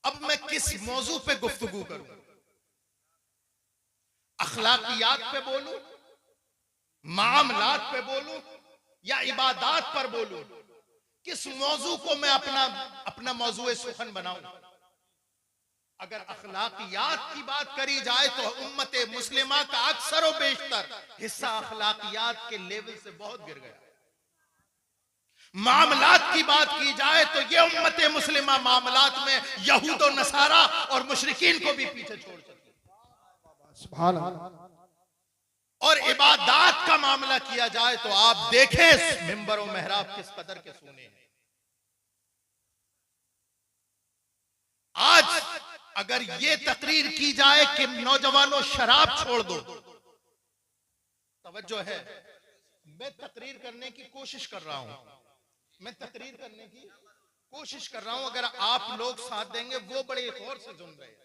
अब मैं किस मौजू पे गुफ्तगू करूं? अखलाकियात पे बोलूं, मामलात पे बोलूं, या इबादात पर बोलूं? किस मौजू को मैं अपना मौजू सुखन बनाऊं? अगर अखलाकियात की बात करी जाए तो उम्मत मुस्लिमा का अक्सर और बेशतर हिस्सा अखलाकियात के लेवल से बहुत गिर गया। मामलात की बात की जाए तो ये उम्मत मुस्लिमा मामलात में यहूद और नसारा और मुशरिकीन को भी पीछे छोड़ सकती है। सुभान अल्लाह। और इबादात का मामला किया जाए तो आप देखें मिंबर और मेहराब किस कदर के सोने हैं। आज अगर ये तकरीर की जाए कि नौजवानों शराब छोड़ दो, तवज्जो है, मैं तकरीर करने की कोशिश कर रहा हूं, मैं तकरीर करने की कोशिश कर रहा हूं, अगर आप लोग साथ देंगे वो बड़े गौर से सुन रहे हैं।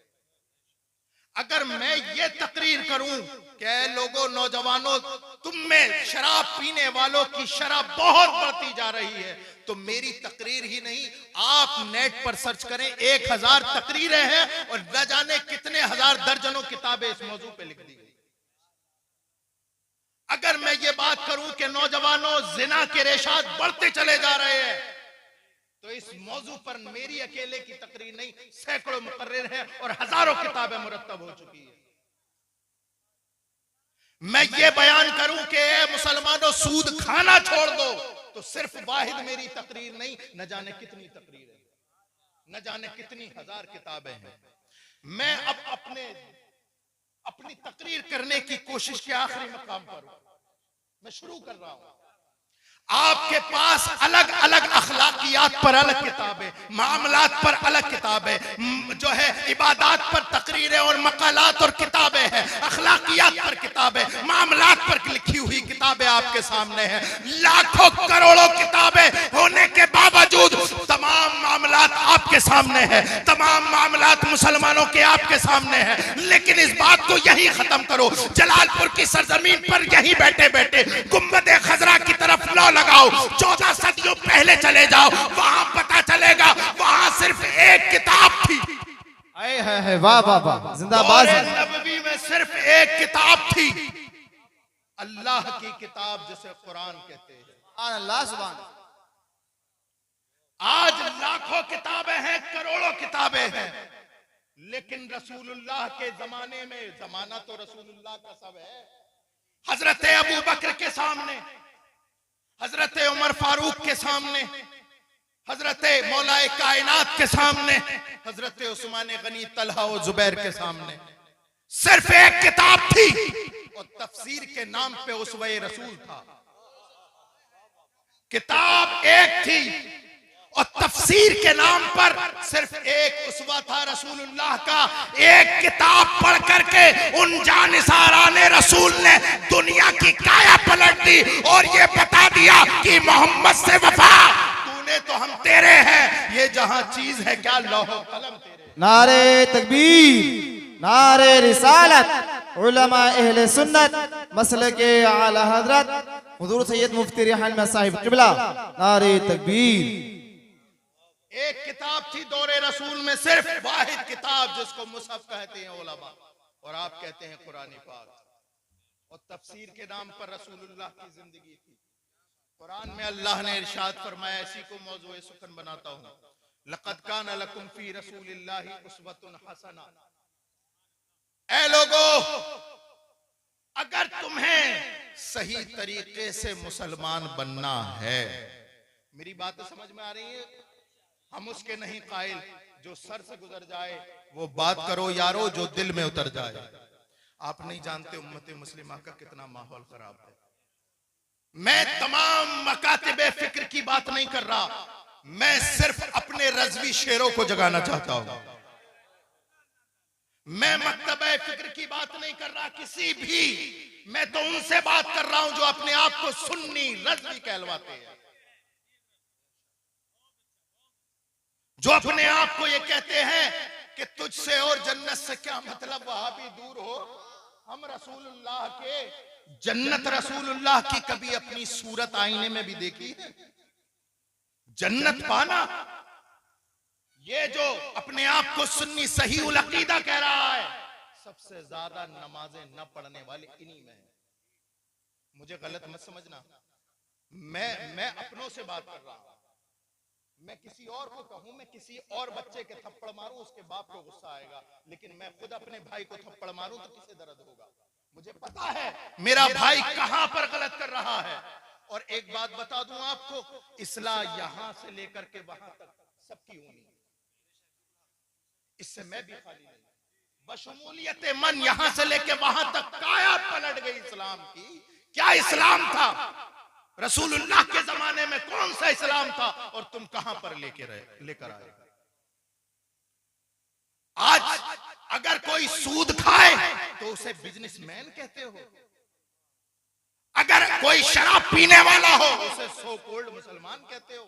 अगर मैं ये तकरीर करूं कि लोगों, नौजवानों, तुम में शराब पीने वालों की शराब बहुत बढ़ती जा रही है, तो मेरी तकरीर ही नहीं, आप नेट पर सर्च करें, 1000 तकरीरें हैं और न जाने कितने हजार दर्जनों किताबें इस मौजू पे लिख दी गई। अगर मैं ये बात करूं कि नौजवानों जिना के रेशात बढ़ते चले जा रहे हैं, तो इस मौजू पर मेरी अकेले की तकरीर नहीं, सैकड़ों मुकर्रिर हैं और हजारों किताबें मुरत्तब हो चुकी है। मैं ये बयान करूं कि मुसलमानों सूद खाना छोड़ दो, तो सिर्फ वाहिद मेरी तकरीर नहीं, न जाने कितनी तकरीर है, न जाने कितनी हजार किताबें हैं। मैं अब अपनी तकरीर करने की कोशिश के आखिरी मकाम पर हूं, मैं शुरू कर रहा हूं। आपके पास अलग अलग अखलाकियात पर अलग किताबें, मामलात पर अलग किताबें, जो है इबादात पर तकरीरें और मकालात और किताबें हैं, अखलाकियात पर किताबें, मामलात पर लिखी हुई किताबें आपके सामने हैं। लाखों करोड़ों किताबें होने के बावजूद तमाम मामलात आपके सामने हैं, तमाम मामलात मुसलमानों के आपके सामने हैं। लेकिन इस बात को यही खत्म करो, जलालपुर की सरजमीन पर यही बैठे बैठे गुंबद खजरा की तरफ लौ लगाओ, 14 सदियों पहले चले जाओ, वहां पता चलेगा वहां सिर्फ एक किताब थी। है वाह वाह वाह, जिंदाबाद। नबवी में सिर्फ एक किताब थी, अल्लाह की किताब जिसे कुरान कहते हैं। अल्लाह सुभान। आज लाखों किताबें हैं, करोड़ों किताबें हैं, लेकिन रसूलुल्लाह के जमाने में, जमाना तो रसूलुल्लाह का सब है, हजरत अबू बकर के सामने, हजरत उमर फारूक के सामने, हजरत मौलाए कायनात के सामने, हजरत उस्मान गनी, तलहा और जुबैर के सामने सिर्फ एक किताब थी, और तफसीर के नाम पे उसवे रसूल था। किताब एक थी और तफसीर के नाम पर सिर्फ एक उसवा था रसूलुल्लाह का। एक किताब पढ़ करके उन जानिसाराने रसूल ने दुनिया की काया पलट दी और ये बता दिया कि मोहम्मद से वफा, तूने तो हम तेरे हैं, ये जहां चीज है क्या लौह कलम तेरे। नारे तकबीर, नारे रिसालत, उलमा अहले सुन्नत मसलके आला हजरत हुजूर सैयद मुफ्ती रिहान साहिब किबला, नारे तकबीर। एक किताब थी दौरे रसूल में, सिर्फ वाहिद किताब जिसको मुसहफ कहते हैं उलमा, और आप कहते हैं कुरान पाक, और तफसीर के नाम पर रसूलुल्लाह की जिंदगी थी। कुरान में अल्लाह ने इरशाद फरमाया, इसी को मौजूए सुखन बनाता हूं, लक़द कान लकुम फी रसूलिल्लाहि उस्वतुन हसना। ऐ लोगों, अगर तुम्हें सही तरीके से मुसलमान बनना है, मेरी बात समझ में आ रही है? हम उसके नहीं कायल जो सर से गुजर जाए, वो बात करो यारो जो दिल में उतर जाए। आप नहीं जानते उम्मत मुस्लिमा का कितना माहौल खराब है। मैं तमाम मकातिबे फिक्र की बात नहीं कर रहा, मैं सिर्फ अपने रज़वी शेरों को जगाना चाहता हूं। मैं मकतबे फिक्र की बात नहीं कर रहा किसी भी, मैं तो उनसे बात कर रहा हूं जो अपने आप को सुन्नी रज़वी कहलवाते हैं, जो अपने आप को ये कहते हैं कि तुझसे और जन्नत से क्या मतलब, वहां भी दूर हो। हम रसूलुल्लाह के, जन्नत रसूलुल्लाह की कभी अपनी सूरत आईने में भी देखी है? जन्नत पाना, ये जो अपने आप आपको सुन्नी सही उल अकीदा कह रहा है, सबसे ज्यादा नमाजें न पढ़ने वाले इन्हीं में हैं। मुझे गलत मत समझना, मैं अपनों से बात कर रहा हूं। मैं किसी और को कहूं, मैं किसी और बच्चे के थप्पड़ मारूं, उसके बाप को गुस्सा आएगा, लेकिन मैं खुद अपने भाई को थप्पड़ मारूं तो किसे दर्द होगा? मुझे पता है मेरा भाई कहां पर गलत कर रहा है। और एक बात बता दूं आपको, इस्लाह यहां से लेकर के वहां तक सबकी होनी है, इससे मैं भी खाली नहीं। बशमूलियत मन यहां से लेके वहां तक काया पलट गई इस्लाम की। क्या इस्लाम था? रसूलुल्लाह के जमाने में कौन सा इस्लाम था और तुम कहां पर लेकर आए? आज अगर कोई सूद खाए तो उसे बिजनेसमैन कहते हो, अगर कोई शराब पीने वाला हो उसे सो कोल्ड मुसलमान कहते हो,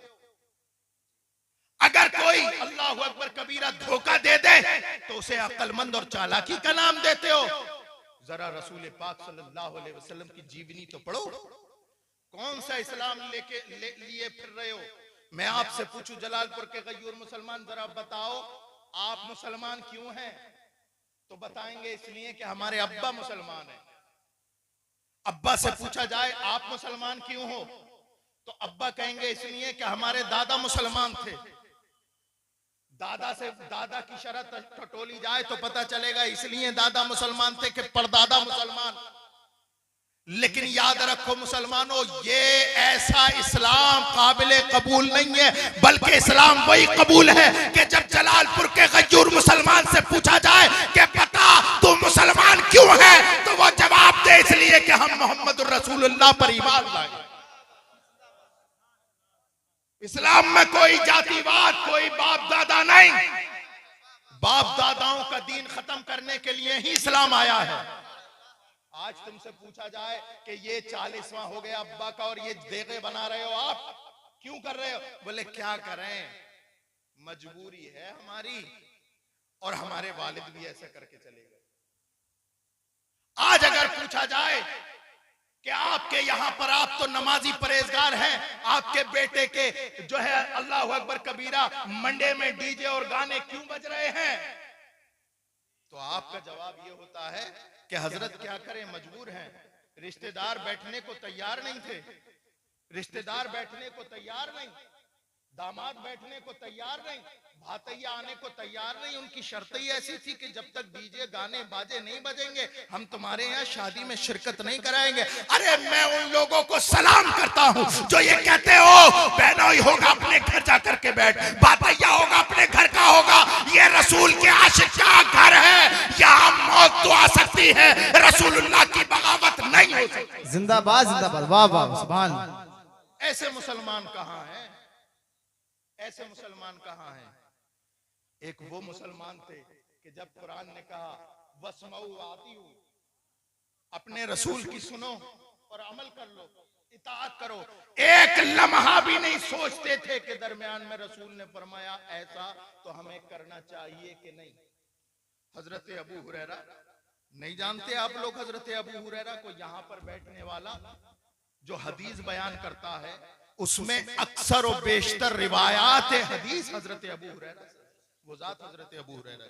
अगर कोई अल्लाह अकबर कबीरा धोखा दे दे तो उसे अक्लमंद और चालाकी का नाम देते हो। जरा रसूल पाक सल्लल्लाहु अलैहि वसल्लम की जीवनी तो पढ़ो, कौन सा इस्लाम लिए फिर रहे हो? मैं आपसे पूछूं, जलालपुर के गयूर मुसलमान, जरा बताओ आप मुसलमान क्यों हैं? तो बताएंगे इसलिए कि हमारे अब्बा मुसलमान हैं। अब्बा से पूछा जाए आप मुसलमान क्यों हो, तो अब्बा कहेंगे इसलिए कि हमारे दादा मुसलमान थे। दादा की शरत टटोली जाए तो पता चलेगा इसलिए दादा मुसलमान थे कि परदादा मुसलमान। लेकिन याद रखो मुसलमानों, ये ऐसा इस्लाम काबिल कबूल नहीं है, बल्कि इस्लाम वही कबूल है कि जब जलालपुर के गयूर मुसलमान से पूछा जाए कि बता तू मुसलमान क्यों है, तो वो जवाब दे इसलिए कि हम मोहम्मद रसूलुल्लाह पर ईमान लाए। इस्लाम में कोई जातिवाद, कोई बाप दादा नहीं। बाप दादाओं का दीन खत्म करने के लिए ही इस्लाम आया है। आज तुमसे पूछा जाए कि ये 40वां हो गया अब्बा का और ये देगे बना रहे हो आप, क्यों कर रहे हो? बोले क्या करें, मजबूरी है हमारी, और हमारे वालिद भी ऐसे करके चले गए। आज अगर पूछा जाए कि आपके यहां पर, आप तो नमाजी परहेजगार हैं, आपके बेटे के जो है अल्लाह अकबर कबीरा मंडे में डीजे और गाने क्यों बज रहे हैं, तो आपका जवाब ये होता है कि हजरत क्या करें, मजबूर हैं। रिश्तेदार बैठने को तैयार नहीं थे, रिश्तेदार बैठने को तैयार नहीं, दामाद बैठने को तैयार नहीं, भातैया आने को तैयार नहीं। उनकी शर्त ही ऐसी थी कि जब तक डीजे गाने बाजे नहीं बजेंगे हम तुम्हारे यहाँ शादी में शिरकत नहीं कराएंगे। अरे मैं उन लोगों को सलाम करता हूँ जो ये कहते हो बहनोई होगा अपने घर जाकर के बैठ, भातैया होगा अपने घर का होगा, ये रसूल के आशिक का घर है, यहाँ मौत तो आ सकती है, रसूलुल्लाह की बगावत नहीं हो सकती। जिंदाबाद जिंदाबाद, वाह वाह सुभान। ऐसे मुसलमान कहाँ हैं? ऐसे मुसलमान कहाँ हैं? एक वो मुसलमान थे कि जब कुरान ने कहा वस्मऊ आतिऊ, अपने रसूल की सुनो और अमल कर लो, इताअत करो, एक लम्हा भी नहीं सोचते थे कि दरमियान में रसूल ने फरमाया ऐसा तो हमें करना चाहिए कि नहीं। हजरत अबू हुरैरा, नहीं जानते आप लोग हजरत अबू हुरैरा को? यहाँ पर बैठने वाला जो हदीस बयान करता है उसमें अक्सर और बेशतर रिवायात हदीस हजरत अबू हुरैरा, वो जात हजरत अबू हुरैरा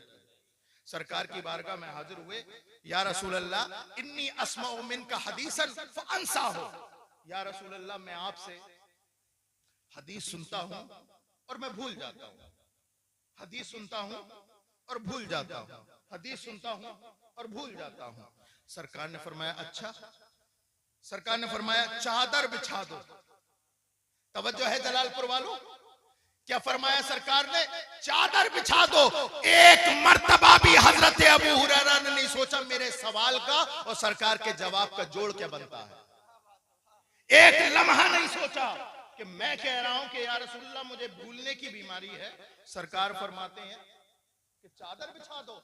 सरकार की बारगाह में हाजिर हुए। या रसूल अल्लाह इन्नी अस्माउ मिनका हदीसन फअंसा हो, या रसूल अल्लाह मैं आपसे हदीस सुनता हूं और मैं भूल जाता हूं, हदीस सुनता हूं और भूल जाता हूं, हदीस सुनता हूं और भूल जाता हूं। सरकार ने फरमाया अच्छा, सरकार ने फरमाया चादर बिछा दो। तवज्जो है जलालपुर वालों, क्या फरमाया सरकार ने? चादर बिछा दो। एक मर्तबा भी हजरत अबू हुरैरा ने नहीं सोचा मेरे सवाल का और सरकार के जवाब का जोड़ क्या बनता है। एक लम्हा नहीं सोचा कि मैं कह रहा हूं कि या रसूलल्लाह मुझे भूलने की बीमारी है, सरकार फरमाते हैं कि चादर बिछा दो।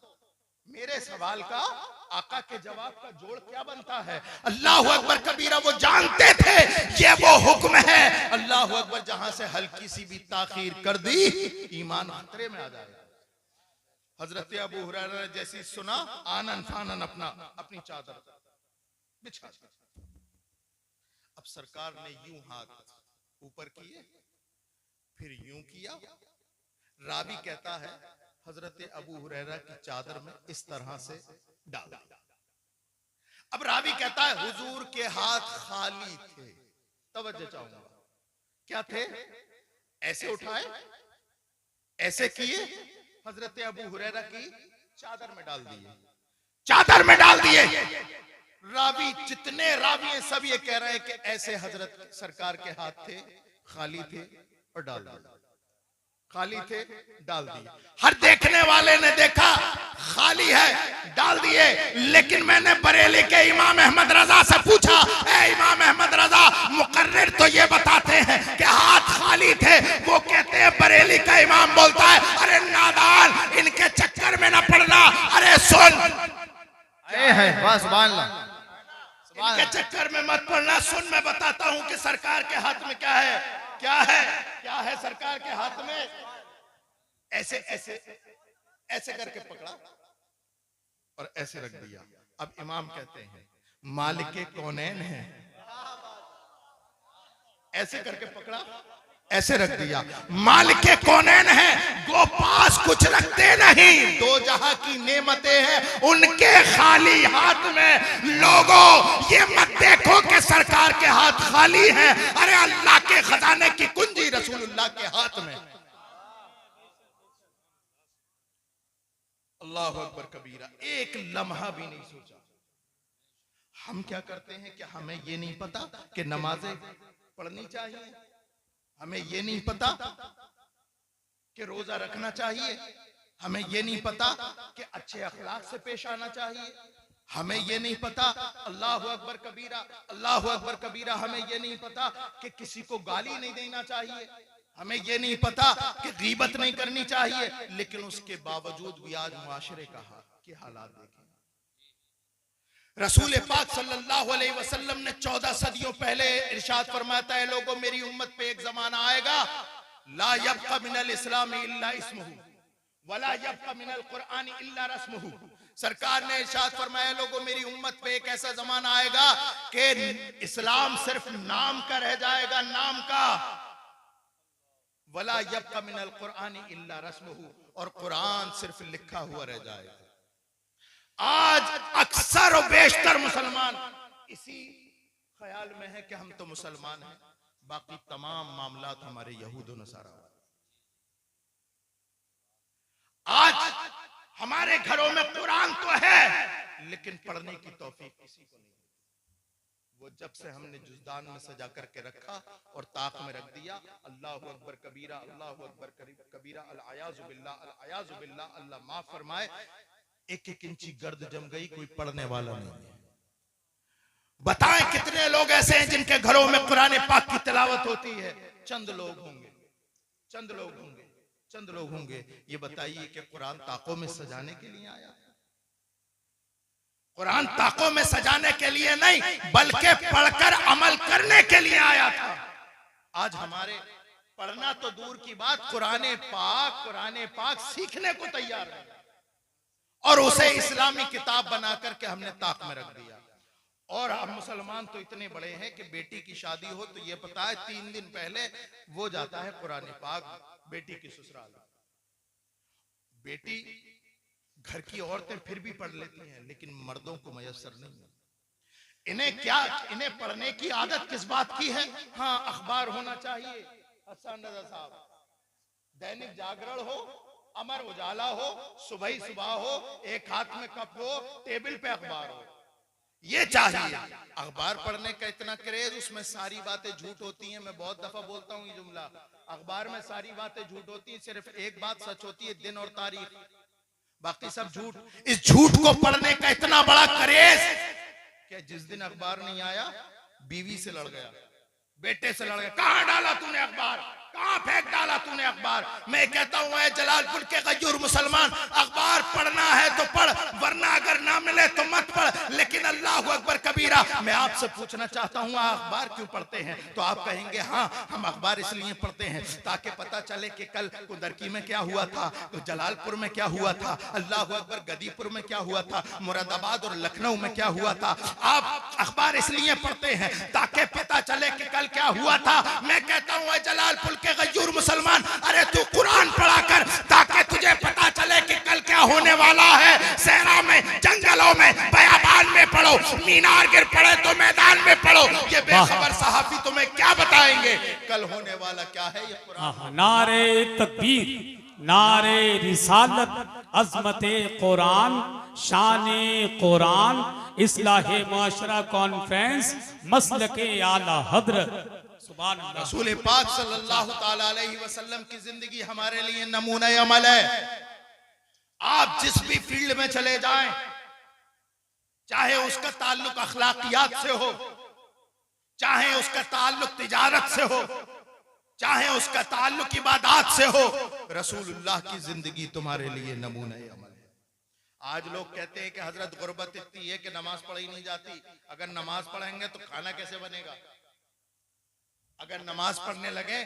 मेरे सवाल का आका के जवाब का जोड़ क्या बनता है? अल्लाह अकबर कबीरा, वो जानते थे ये वो हुक्म है। अल्लाह अकबर, जहां से हल्की सी भी ताखीर कर दी ईमान खतरे में आ जाएगा। हजरत अबू हुरैरा ने जैसी सुना, आनन फानन अपनी चादर बिछा दी। अब सरकार ने यूं हाथ ऊपर किए, फिर यूं किया। रावी कहता है हजरत अबू हुरैरा की चादर में इस तरह से डाल दिया। अब रावी कहता है हुजूर के हाथ खाली थे। तवज्जो चाहूंगा, क्या थे? ऐसे उठाए, ऐसे किए, हजरत अबू हुरैरा की चादर में डाल दिए, चादर में डाल दिए। रावी, जितने रावी हैं सब ये कह रहे हैं कि ऐसे हजरत सरकार के हाथ थे, खाली थे और डाल दिए, खाली थे डाल दिए। हर देखने वाले ने देखा खाली है, डाल दिए। लेकिन मैंने बरेली के इमाम अहमद रजा से पूछा, ए इमाम अहमद रजा, मुकर्रिर तो ये बताते हैं कि हाथ खाली थे, वो कहते हैं, बरेली का इमाम बोलता है, अरे नादान, इनके चक्कर में ना पड़ना, अरे सुन, इनके चक्कर में मत पड़ना, सुन, मैं बताता हूं कि सरकार के हाथ में क्या है, क्या है, क्या है सरकार के हाथ में। ऐसे ऐसे ऐसे करके पकड़ा और ऐसे रख दिया। अब इमाम कहते हैं मालिक कौनैन है, ऐसे करके पकड़ा, ऐसे रख दिया। मालिक कौनैन है, वो पास कुछ रखते नहीं, दो जहां की नेमतें हैं उनके खाली हाथ में। लोगों, ये मत देखो कि सरकार के हाथ खाली हैं, अरे अल्लाह के खजाने की कुंजी रसूलुल्लाह के हाथ में। अल्लाह अकबर कबीरा। एक लम्हा भी नहीं सोचा। हम क्या करते हैं कि हमें ये नहीं पता कि नमाजें पढ़नी चाहिए, हमें ये नहीं पता कि रोजा रखना चाहिए, हमें ये नहीं पता कि अच्छे अखलाक से पेश आना चाहिए, हमें ये नहीं पता, अल्लाह अकबर कबीरा, अल्लाह अकबर कबीरा, हमें ये नहीं पता कि किसी को गाली नहीं देना चाहिए, हमें ये नहीं पता कि गीबत नहीं करनी चाहिए। लेकिन उसके बावजूद भी आज मुआशरे का हालात देखें। रसूल पाक सल्लल्लाहु अलैहि वसल्लम ने 14 सदियों पहले इरशाद फरमाया है, लोगों मेरी उम्मत पे एक जमाना आएगा, ला यब्का मिनल इस्लाम इल्ला इस्मुहु वला यब्का मिनल कुरआन इल्ला रस्मुहु। सरकार ने इरशाद फरमाया, लोगों मेरी उम्मत पे एक ऐसा जमाना आएगा कि इस्लाम सिर्फ नाम का रह जाएगा, नाम का, वला यब्का मिनल कुरआन इल्ला रस्मुहु, और कुरान सिर्फ लिखा हुआ रह जाएगा। आज अक्सर और बेशतर मुसलमान इसी ख्याल में है कि हम तो मुसलमान हैं, बाकी तमाम मामलात हमारे यहूद और नसारा। आज हमारे घरों में कुरान तो है, लेकिन पढ़ने की तौफीक किसी को नहीं। वो जब से हमने जुज़दान में सजा करके रखा और ताक में रख दिया, अल्लाहु अकबर कबीरा, अल्लाहु अकबर कबीरा, अल आयाज़ु बिल्लाह, अल आयाज़ु बिल्लाह, अल्लाह माफ फरमाए, एक एक इंची गर्द जम गई, कोई पढ़ने वाला नहीं है। बताएं कितने लोग ऐसे हैं जिनके घरों में कुरान पाक की तिलावत होती है? चंद लोग होंगे, चंद लोग होंगे, चंद लोग होंगे। ये बताइए कि कुरान ताकों में सजाने के लिए आया? कुरान ताकों में सजाने के लिए नहीं, बल्कि पढ़कर अमल करने के लिए आया था। आज हमारे पढ़ना तो दूर की बात, कुरान पाक सीखने को तैयार है, और उसे इस्लामी किताब बनाकर के हमने ताक में रख दिया। और हम मुसलमान तो इतने बड़े हैं कि बेटी की शादी हो तो ये पता है 3 दिन पहले वो जाता है कुरान पाक बेटी की ससुराल। बेटी घर की औरतें फिर भी पढ़ लेती हैं, लेकिन मर्दों को मयसर नहीं है। इन्हें पढ़ने की आदत किस बात की है? हाँ, अखबार होना चाहिए, हसन रजा साहब, दैनिक जागरण हो, अमर उजाला हो, सुबह हो, एक हाथ में कप हो, टेबल पे अखबार हो, ये चाहिए। अखबार पढ़ने का इतना क्रेज, उसमें सारी बातें झूठ होती हैं। मैं बहुत दफा बोलता हूँ ये जुमला, अखबार में सारी बातें झूठ होती हैं, सिर्फ एक बात सच होती है, दिन और तारीख, बाकी सब झूठ। इस झूठ को पढ़ने का इतना बड़ा क्रेज कि जिस दिन अखबार नहीं आया, बीवी से लड़ गया, बेटे से लड़ गया, कहां डाला तूने अखबार, कहां फेंक डाला तूने अखबार। मैं कहता हूं ऐ जलालपुर के गयूर मुसलमान, अखबार पढ़ना है तो पढ़, वरना अगर ना मिले तो मत पढ़। लेकिन अल्लाहु अकबर कबीरा, मैं आपसे पूछना चाहता हूं, अखबार क्यों पढ़ते हैं? तो आप कहेंगे हाँ, हम अखबार इसलिए पढ़ते हैं ताकि पता चले कि कल कुदरकी में क्या हुआ था, तो जलालपुर में क्या हुआ था, अल्लाहु अकबर गदीपुर में क्या हुआ था, मुरादाबाद और लखनऊ में क्या हुआ था। आप अखबार इसलिए पढ़ते हैं ताकि पता चले कि कल क्या हुआ था। मैं कहता हूं जलालपुर के गयूर मुसलमान, अरे तू कुरान पढ़ा कर ताकि तुझे तुझे पता चले कि कल क्या होने वाला है। सहरा में, जंगलों में, बयाबान में पढ़ो, मीनार गिर पड़े तो मैदान में पढ़ो। ये बेखबर सहाफी तुम्हें क्या बताएंगे कल होने वाला क्या है। ये कुरान। नारे तकबीर, नारे रिसालत, अजमत कुरान, शान कुरान, इस्लाह मुआशरा कॉन्फ्रेंस, मसलके आला हजरत। सुभान अल्लाह। रसूल पाक सल्लल्लाहु ताला अलैहि वसल्लम की जिंदगी हमारे लिए नमूना अमल है। आप जिस भी फील्ड में चले जाएं, चाहे उसका ताल्लुक अखलाकियात से हो, चाहे उसका ताल्लुक तिजारत से हो, चाहे उसका ताल्लुक इबादत से हो, रसूलुल्लाह की जिंदगी तुम्हारे लिए नमूना अमल है। आज लोग कहते हैं कि हजरत गुर्बत इतनी है कि नमाज पढ़ी नहीं जाती। अगर नमाज पढ़ेंगे तो खाना कैसे बनेगा? अगर नमाज पढ़ने लगे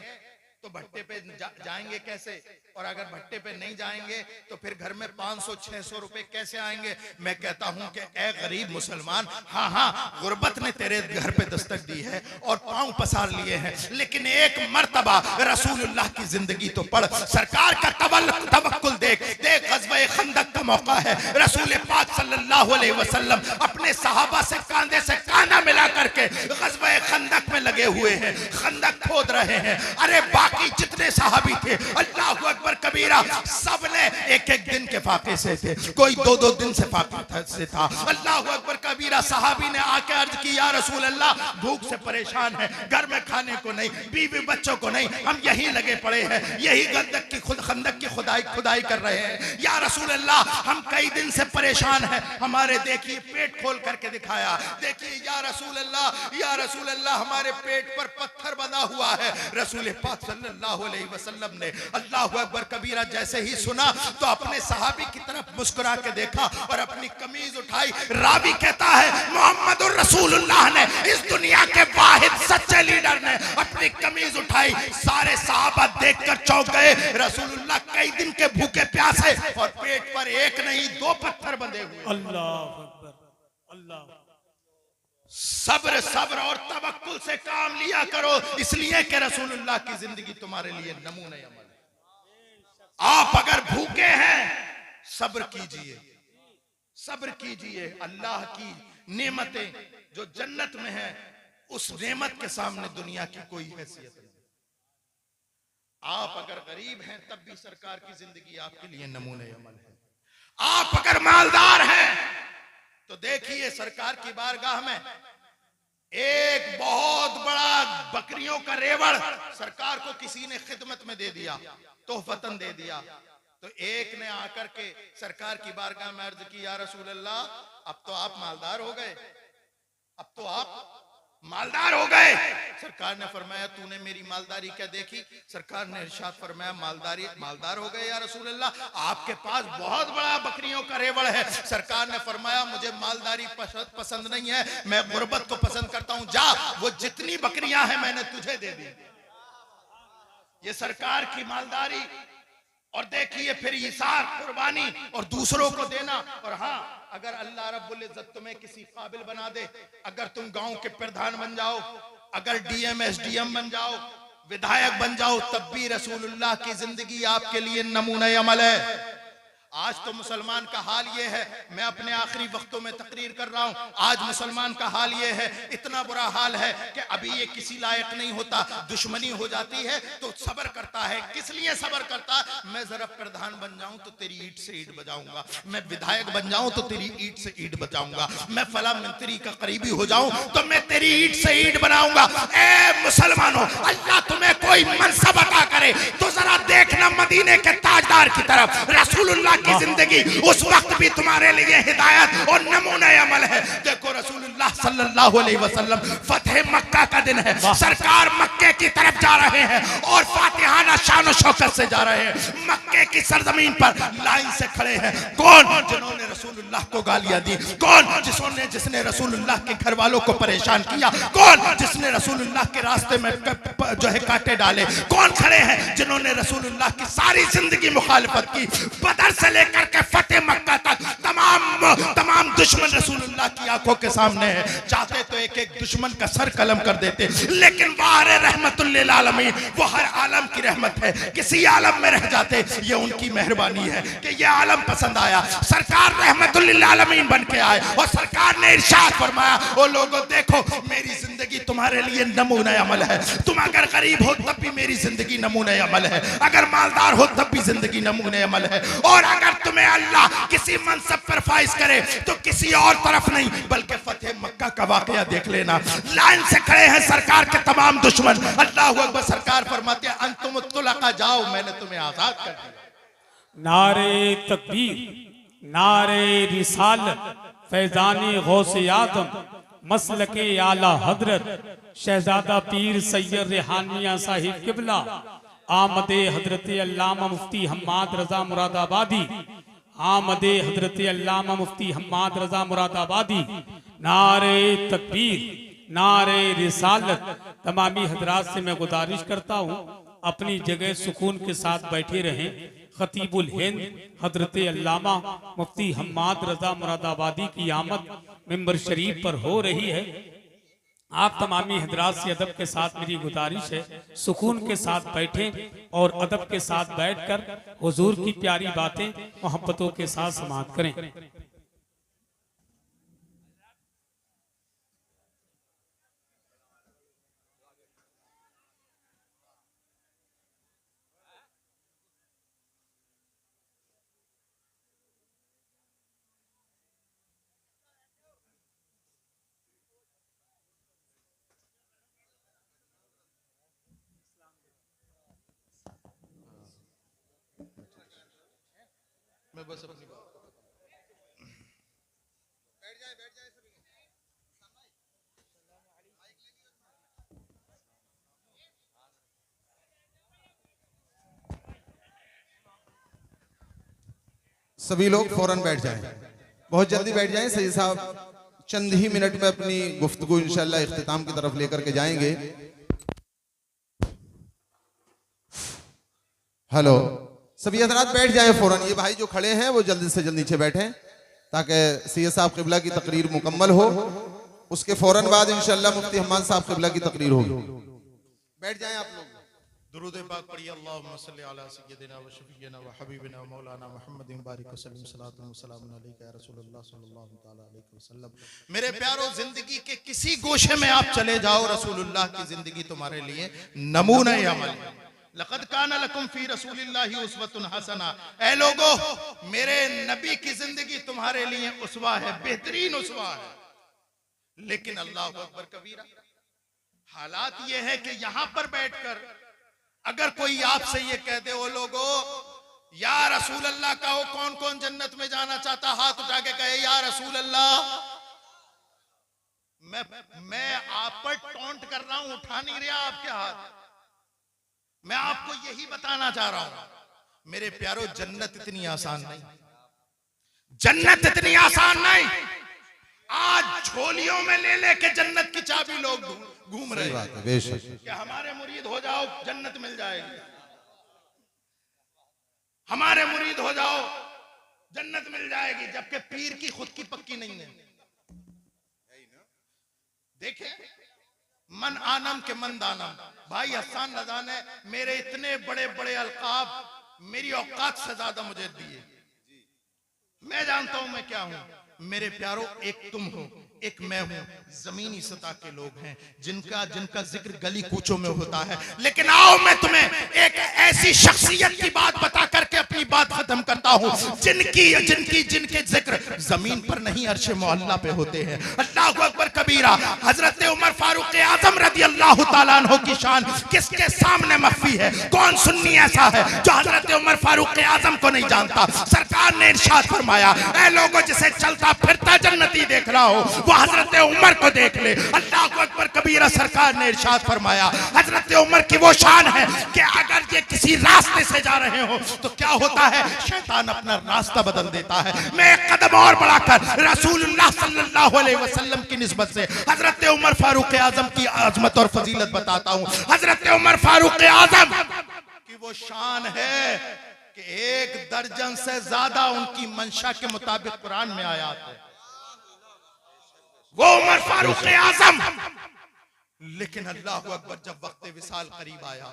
तो भट्टे पे जाएंगे कैसे? और अगर भट्टे पे नहीं जाएंगे तो फिर घर में 500-600 रुपए कैसे आएंगे? मैं कहता हूं कि ए गरीब मुसलमान, हाँ गुर्बत ने तेरे घर पे दस्तक दी है और पांव पसार लिए हैं, लेकिन एक मर्तबा रसूलुल्लाह की जिंदगी तो पढ़। सरकार का तवक्कुल देख। गज़वे खंदक का मौका है, रसूल पाक सल्लल्लाहु अलैहि वसल्लम अपने सहाबा से कांधे से कांधा मिला करके गज़वे खंदक में लगे हुए हैं, खंदक खोद रहे हैं। अरे बाकी जितने सहाबी थे, अल्लाह अकबर कबीरा, सब ने एक एक दिन के फाके से थे, कोई 2-2 दिन से फाके से था। अल्लाह अकबर कबीरा। सहाबी ने आके अर्ज की, या रसूल अल्लाह, भूख से परेशान है, घर में खाने को नहीं, बीवी बच्चों को नहीं, हम यहीं लगे पड़े हैं, यही खंदक की खुदाई कर रहे हैं। या रसूल अल्लाह, हम कई दिन से परेशान हैं, हमारे देखिए पेट खोल करके दिखाया, देखिए या रसूल अल्लाह, हमारे पेट पर पत्थर बंधा हुआ है। रसूल पाक सल्लल्लाहु अलैहि वसल्लम ने अल्लाह अकबर कबीरा जैसे ही सुना तो अपने सहाबी की तरफ मुस्कुरा के देखा और अपनी कमीज उठाई। रावी कहता है, मोहम्मदुर रसूलुल्लाह ने, इस दुनिया के वाहिद सच्चे लीडर ने अपनी कमीज उठाई। सारे सहाबा देखकर चौंक गए। रसूलुल्लाह कई दिन के भूखे प्यासे और पेट पर एक नहीं 2 पत्थर बंधे हुए। अल्लाह अकबर, अल्लाह। सब्र और तवक्कुल से काम लिया करो, इसलिए कि रसूलुल्लाह की जिंदगी तुम्हारे लिए नमूना अमल है। आप अगर भूखे हैं, सब्र कीजिए, सब्र कीजिए। अल्लाह की नेमतें जो जन्नत में है, उस नेमत के सामने दुनिया की कोई हैसियत नहीं। आप अगर गरीब हैं तब भी सरकार की जिंदगी आपके लिए नमूने अमल है। आप अगर मालदार हैं तो देखिए, सरकार की बारगाह में एक बहुत बड़ा बकरियों का रेवड़ सरकार को किसी ने खिदमत में दे दिया, तोहफतन दे दिया। तो एक ने आकर के सरकार की बारगाह में अर्ज की, या रसूल अल्लाह, अब तो आप मालदार हो गए, अब तो आप मालदार हो गए। सरकार ने फरमाया, तूने मेरी मालदारी क्या देखी? सरकार ने इरशाद फरमाया, मालदार हो गए या रसूल अल्लाह, आपके पास बहुत बड़ा बकरियों का रेवड़ है। सरकार ने फरमाया, मुझे मालदारी पसंद नहीं है, मैं गुर्बत को पसंद करता हूं, जा वो जितनी बकरियां हैं मैंने तुझे दे दी। ये सरकार की मालदारी। और देखिए फिर इसार, कुर्बानी और दूसरों को देना। और हाँ, अगर अल्लाह रब्बुल इज्जत तुम्हें किसी काबिल बना दे, अगर तुम गांव के प्रधान बन जाओ, अगर डीएम एसडीएम बन जाओ, विधायक बन जाओ, तब भी रसूलुल्लाह की जिंदगी आपके लिए नमूना अमल है। आज तो मुसलमान का हाल ये है, मैं अपने आखिरी वक्तों में तकरीर कर रहा हूं, आज मुसलमान का हाल ये है, इतना बुरा हाल है कि अभी ये किसी लायक नहीं होता, दुश्मनी हो जाती है तो सब्र करता है। किस लिए सब्र करता? मैं जरा प्रधान बन जाऊं तो तेरी ईंट से ईंट बजाऊंगा, मैं विधायक बन जाऊं तो तेरी ईंट से ईंट बजाऊंगा, मैं फला मंत्री का करीबी हो जाऊं तो मैं तेरी ईंट से ईंट बनाऊंगा। ए मुसलमानों, अल्लाह तुम्हें कोई मनसब अता करे तो जरा देखना मदीने के ताजदार की तरफ। रसूलुल्लाह की जिंदगी उस वक्त भी तुम्हारे लिए हिदायत और नमूना अमल है। देखो रसूलुल्लाह सल्लल्लाहु अलैहि वसल्लम, फतेह मक्का का दिन है, सरकार मक्के की तरफ जा रहे हैं और फातिहाना शान और शौकत से जा रहे हैं। मक्के की सरजमीन पर लाइन से खड़े हैं कौन? जिन्होंने रसूलुल्लाह को गालियां दी। कौन? जिसने रसूलुल्लाह के घर वालों को परेशान किया। कौन? जिसने रसूलुल्लाह के रास्ते में जो है कांटे डाले। कौन खड़े हैं जिन्होंने रसूलुल्लाह की सारी जिंदगी मुखालिफत की? बदर से लेकर के फतेह मक्का तक तमाम दुश्मन रसूलुल्लाह की आंखों के सामने है। चाहते तो एक एक दुश्मन का सर कलम कर देते। लेकिन बाहर रहमतुल लिल आलमीन, वो हर आलम की रहमत है। किसी आलम में रह जाते, ये उनकी मेहरबानी है कि ये आलम पसंद आया। सरकार रहमतुल लिल आलमीन बन के आए और सरकार ने इरशाद फरमाया, ओ लोगों देखो मेरी जिंदगी तुम्हारे लिए नमूना अमल है। तुम अगर गरीब हो तब भी मेरी जिंदगी नमूना अमल है, अगर मालदार हो तब भी जिंदगी नमूना अमल है। और अगर तुम्हें अल्लाह किसी मनसब पर फाइज करे तो किसी और तरफ नहीं बल्कि फतेह मक्का का वाकया देख लेना। लाइन से खड़े हैं सरकार के तमाम दुश्मन। अल्लाहू अकबर। सरकार फरमाते हैं अंतुम तुलका, जाओ मैंने तुम्हें आजाद कर दिया। नारे तकबीर, नारे रिसालत, फैजानी गौसे आदम, मसलके आला हजरत शहजादा पीर सैयद रेहानिया साहिब किबला, आमदे हजरत अल्लामा मुफ्ती हम्माद रजा मुरादाबादी, आमदे हजरत अल्लामा मुफ्ती हम्माद रजा मुरादाबादी। नारे तकबीर, नारे रिसालत। तमामी हजरात से मैं गुजारिश करता हूँ अपनी जगह सुकून के साथ बैठे रहें। खतीबुल हिंद हजरत अल्लामा मुफ्ती हम्माद रजा मुरादाबादी की आमद मिंबर शरीफ पर हो रही है। आप तमामी हजरात से अदब के साथ मेरी गुजारिश है, सुकून के साथ बैठें और अदब के साथ बैठकर हुजूर की प्यारी बातें मोहब्बतों के साथ समाअत करें। मैं बस अपनी बात सभी लोग फौरन बैठ जाएं, बहुत जल्दी बैठ जाएं। सैयद साहब चंद ही मिनट में अपनी गुफ्तगू इंशाअल्लाह इख्तिताम की तरफ लेकर के जाएंगे। हेलो, सभी हजरात बैठ जाएं फौरन। ये भाई जो खड़े हैं वो जल्दी से जल्द नीचे बैठें ताकि सैयद साहब क़िबला की तकरीर मुकम्मल हो। उसके फौरन बाद इंशाअल्लाह मुफ्ती हम्माद साहब क़िबला की तकरीर होगी। बैठ जाएं आप लोग। दुरूद पाक पढ़िए। अल्लाहुम्मा सल्ली अला सय्यिदिना व शफीना व हबीबिना व मौलाना मुहम्मदिन बारिक वसल्लम सलातु व सलामुन अलैका या रसूलुल्लाह सल्लल्लाहु तआला अलैहि वसल्लम। मेरे प्यारो, जिंदगी के किसी गोशे में आप चले जाओ, रसूलुल्लाह की जिंदगी तुम्हारे लिए नमूना अमल है। लक़द काना लकुम फी रसूलिल्लाहि उस्वतुन हसना। ऐ लोगो, मेरे नबी की जिंदगी तुम्हारे लिए उसवा है, बेहतरीन उसवा है। लेकिन अल्लाहु अकबर कबीरा, हालात ये है कि यहां पर बैठकर अगर कोई आपसे ये कह दे, ओ लोगो या रसूल अल्लाह का हो, कौन कौन जन्नत में जाना चाहता, हाथ उठा के कहे या रसूल अल्लाह। मैं आप पर टॉन्ट कर रहा हूं, उठा नहीं रहा आपके हाथ। मैं आपको यही बताना चाह रहा हूं मेरे प्यारो, जन्नत इतनी आसान नहीं, जन्नत इतनी आसान नहीं। आज झोलियों में ले लेके जन्नत की चाबी लोग घूम रहे हैं कि हमारे मुरीद हो जाओ जन्नत मिल जाएगी, हमारे मुरीद हो जाओ जन्नत मिल जाएगी, जबकि पीर की खुद की पक्की नहीं है। देखे मन आनम के मन दानम। भाई हसन रजा ने मेरे इतने बड़े बड़े अलकाब मेरी औकात से ज्यादा मुझे दिए। मैं जानता हूं मैं क्या हूं। मेरे प्यारो, एक तुम हो, एक मैं हूं। जमीनी सतह के लोग हैं जिनका जिक्र गली कूचों में होता है। लेकिन आओ मैं तुम्हें एक ऐसी शख्सियत की बात बता करके अपनी बात खत्म करता हूं जिनके जिक्र जमीन पर नहीं अर्शे मुअल्ला पे होते हैं। अल्लाहु अकबर कबीरा। हजरत उमर फारूक आजम रज़ी अल्लाह तआला अन्हु की शान किसके सामने मख्फी है? कौन सुन्नी ऐसा है जो हजरत उमर फारूक आजम को नहीं जानता? सरकार ने इरशाद फरमाया, ऐ लोगों जिसे चलता फिरता जन्नती देख रहा हो वो हजरत उमर को देख ले। अल्लाहु अकबर कबीरा। सरकार ने इरशाद फरमाया, हजरत उमर की वो शान है कि अगर ये किसी रास्ते से जा रहे हो तो क्या होता है, शैतान अपना रास्ता बदल देता है। मैं एक कदम और बढ़ाकर रसूलुल्लाह सल्लल्लाहु अलैहि वसल्लम की निस्बत से हजरत उमर फारूक आजम की आजमत और फजीलत बताता हूँ। हजरत उमर फारूक आजम की वो शान है कि 1 दर्जन से ज्यादा उनकी मंशा के मुताबिक कुरान में आयात है। वो उमर फारूक आजम। लेकिन अल्लाह अकबर, जब वक्त विसाल करीब आया,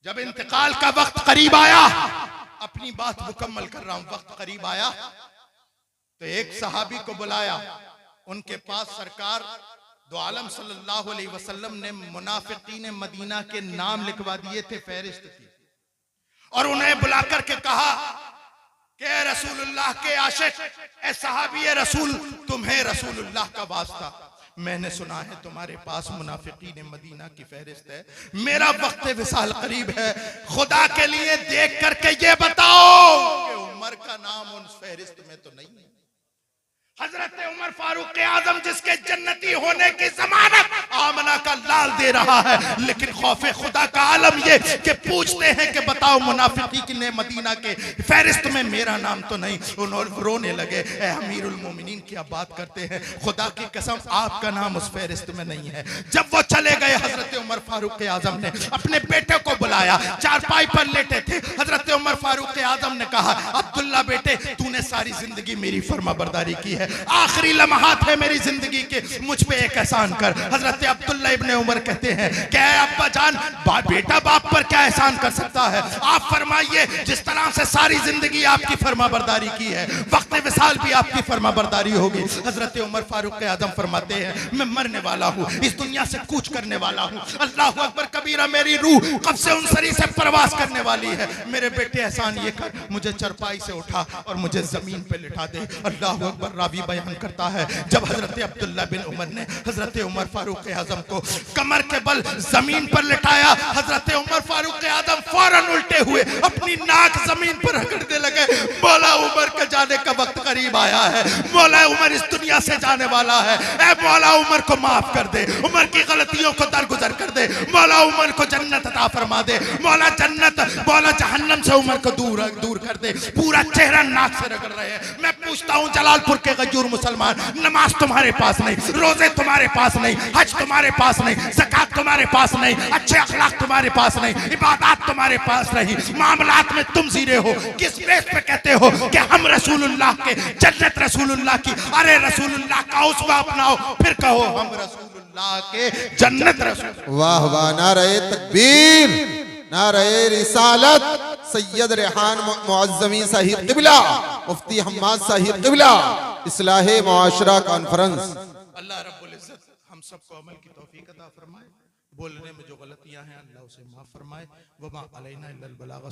जब इंतकाल का वक्त करीब आया, अपनी बात मुकम्मल कर रहा हूं, वक्त करीब आया तो एक सहाबी को बुलाया। उनके पास सरकार दो आलम सल्लल्लाहु अलैहि वसल्लम ने मुनाफिकीन मदीना के नाम लिखवा दिए थे, फहरिस्त थी, और उन्हें बुलाकर के कहा कि रसूलुल्लाह के आशिक, ए सहाबी रसूल, तुम्हें रसूलुल्लाह का वास्ता, मैंने सुना है तुम्हारे पास मुनाफिकीन मदीना की फहरिस्त है, मेरा वक्त विसाल करीब है, खुदा के लिए देख करके ये बताओ कि उमर का नाम उन फहरिस्त में तो नहीं है। हजरत उमर फारूक आजम, जिसके जन्नती होने की जमानत आमना का लाल दे रहा है, लेकिन खौफे खुदा का आलम ये कि पूछते हैं कि बताओ मुनाफिकीन मदीना के फहरिस्त में मेरा नाम तो नहीं। उन्होंने रोने लगे, ए अमीरुल मोमिनीन क्या बात करते हैं, खुदा की कसम आपका नाम उस फहरिस्त में नहीं है। जब वो चले गए, हजरत उमर फारूक आजम ने अपने बेटे को बुलाया, चारपाई पर लेटे थे। हजरत उमर फारूक आजम ने कहा, अब्दुल्ला बेटे, तूने सारी जिंदगी मेरी फर्मा बरदारी की है, आखिरी लम्हात है मेरी जिंदगी के, मुझ पे एक एहसान कर। हजरत अब्दुल्ला इब्ने उमर कहते हैं, क्या अब्बा जान, बेटा बाप पर क्या एहसान कर सकता है, आप फरमाइए, जिस तरह से सारी जिंदगी आपकी फर्मा बरदारी की है, वक्त विसाल भी आपकी फर्मा बरदारी होगी। हजरत उमर फारूक आजम फरमाते हैं, मैं मरने वाला हूँ, इस दुनिया से कूच करने वाला हूँ, अल्लाह अकबर कबीरा, मेरी रूह कब से उन सरी से प्रवास करने वाली है, मेरे बेटे एहसान ये कर, मुझे चरपाई से उठा और मुझे जमीन पे लिटा दे। अल्लाह अकबर। रावी बयान करता है, जब हजरत अब्दुल्ला बिन उमर ने हजरत उमर फारूक आजम को कमर के बल जमीन पर लिटाया, हजरत उमर फारूक आजम फौरन उल्टे हुए अपनी नाक जमीन पर रगड़ने लगे। मौला उमर के जाने का वक्त करीब आया है, मौला उमर इस दुनिया से जाने वाला है, ऐ मौला उमर को माफ कर दे, उमर की गलतियों को दरगुजर कर दे, मौला उमर को जन्नत अता फरमा दे, मौला जन्नत, मौला जहन्नम से उमर को दूर कर दे। पूरा चेहरा नाक से रगड़ रहे हैं। मैं पूछता हूँ, जलालपुर के गजूर मुसलमान, नमाज तुम्हारे पास नहीं, रोजे तुम्हारे पास नहीं, हज तुम्हारे पास नहीं, ज़कात तुम्हारे पास नहीं, अच्छे अखलाक तुम्हारे पास नहीं, इबादत तुम्हारे पास नहीं, मामलात में तुम जीरे हो, किस बेस पे कहते हो कि हम रसूलुल्लाह के, जन्नत रसूलुल्लाह की, अरे रसूलुल्लाह का उसवा अपनाओ, फिर कहो हम रसूलुल्लाह के, जन्नत रसूल। वाह वाह, नारे तकबीर, नारे रिसालत, सैयद रेहान मुअज़्ज़मी साहिब क़िबला, मुफ्ती हम्माद साहिब क़िबला, इस्लाहे मुआशरा कॉन्फ्रेंस। अल्लाह रब्बुल इज्जत हम सबको अमल की तौफीक अता फरमाए, बोलने में जो गलतियां हैं अल्लाह उसे माफ फरमाए। वमा अलैना इल्लल बलाग।